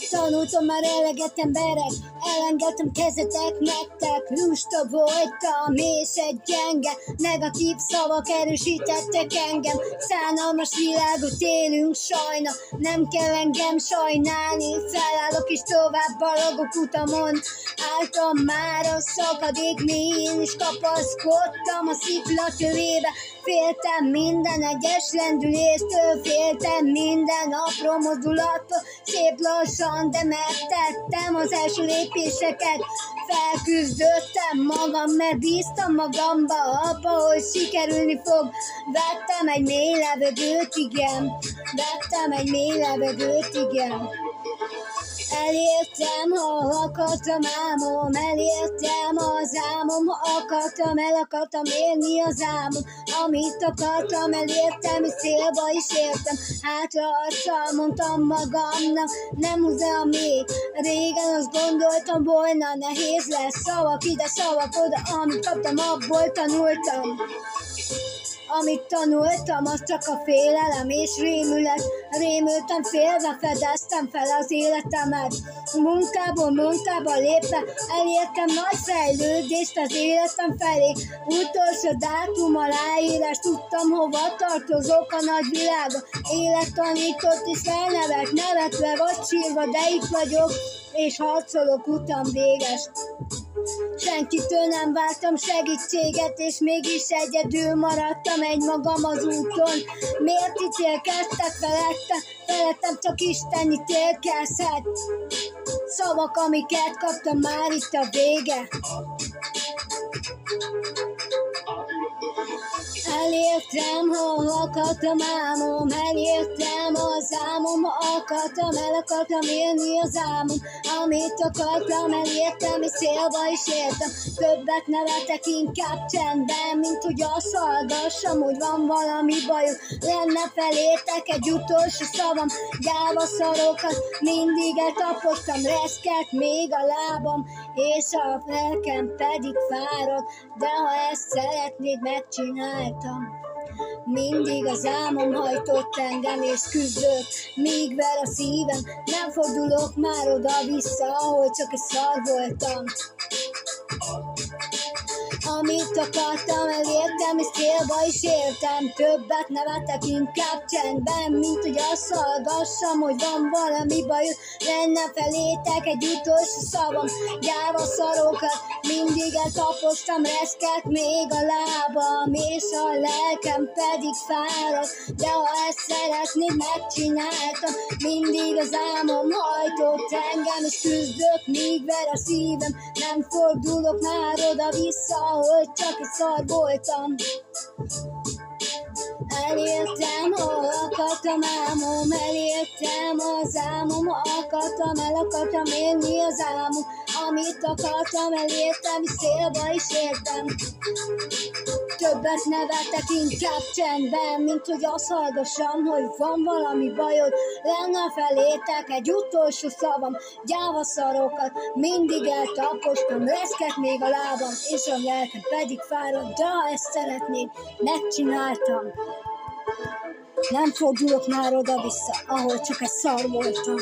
Tanultam már eleget emberek, elengedtem kezetek nektek. Lusta voltam és egy gyenge, negatív szavak erősítettek engem. Szánalmas világot élünk, sajna, nem kell engem sajnálni. Felállok és tovább balogok utamon, álltam már a szakadék mélyén, és kapaszkodtam a szikla tövébe. Féltem minden egyes lendüléstől, féltem minden apró mozdulattól. Szép lassan, de megtettem az első lépéseket. Felküzdöttem magam, mert bíztam magamba, abba, hogy sikerülni fog. Vettem egy mély levegőt, igen. Vettem egy mély levegőt, igen. Elértem, ha akartam, álmom, elértem az álmom, ha akartam, el akartam érni az álmom. Amit akartam, elértem, és célba is értem. Hátraadtam, mondtam magamnak, nem húzzam még. Régen azt gondoltam volna, nehéz lesz, szavak ide, szavak oda, amit kaptam, abból tanultam. Amit tanultam, az csak a félelem és rémület. Rémültem, félve fedeztem fel az életemet. Munkába lépve elértem nagy fejlődést az életem felé. Utolsó dátum aláírás, tudtam, hova tartozok a nagyvilágba. Élet tanított és felnevelt, nevetve vagy sírva, de itt vagyok, és harcolok, utam véges. Senkitől nem vártam segítséget, és mégis egyedül maradtam egymagam az úton. Miért ítélkeztek felettem csak Isten ítélkezhet. Szavak, amiket kaptam, már itt a vége. Elértem, ha akartam, álmom, elértem az álmom, ha akartam, el akartam élni az álmom. Amit akartam, elértem, és célba is értem. Többet nevetek, inkább csendben, mint hogy azt hallgassam, hogy van valami bajom. Lenne felétek egy utolsó szavam, gyáva szarokat mindig eltapostam, reszket még a lábam, és a lelkem pedig fárad, de ha ezt szeretnéd, megcsináltam. Mindig az álmom hajtott engem, és küzdök, míg ver a szívem. Nem fordulok már oda-vissza, ahol csak egy szar voltam. Amit akartam, elértem, és célba is értem. Többet nevetek, inkább csendben, mint hogy azt hallgassam, hogy van valami baj. Lenne felétek egy utolsó szavam, gyáva szarokat mindig eltapostam, reszket még a lábam, és a lelkem pedig fárad, de ha ezt szeretnéd, megcsináltam. Mindig az álmom hajtott engem, és küzdök, míg ver a szívem. Nem fordulok már oda-vissza, hogy csak egy szar voltam. Elértem, ha akartam, álmom, elértem az álmom, ha akartam, el akartam élni az álmom. Amit akartam, elértem, és célba is értem. Többet nevetek, inkább csendben, mint hogy azt hallgassam, hogy van valami bajod. Lenne felétek egy utolsó szavam, gyáva szarokat mindig eltapostam, reszket még a lábam, és a lelkem pedig fárad, de ha ezt szeretnéd, megcsináltam. Nem fordulok már oda-vissza, ahol csak egy szar voltam.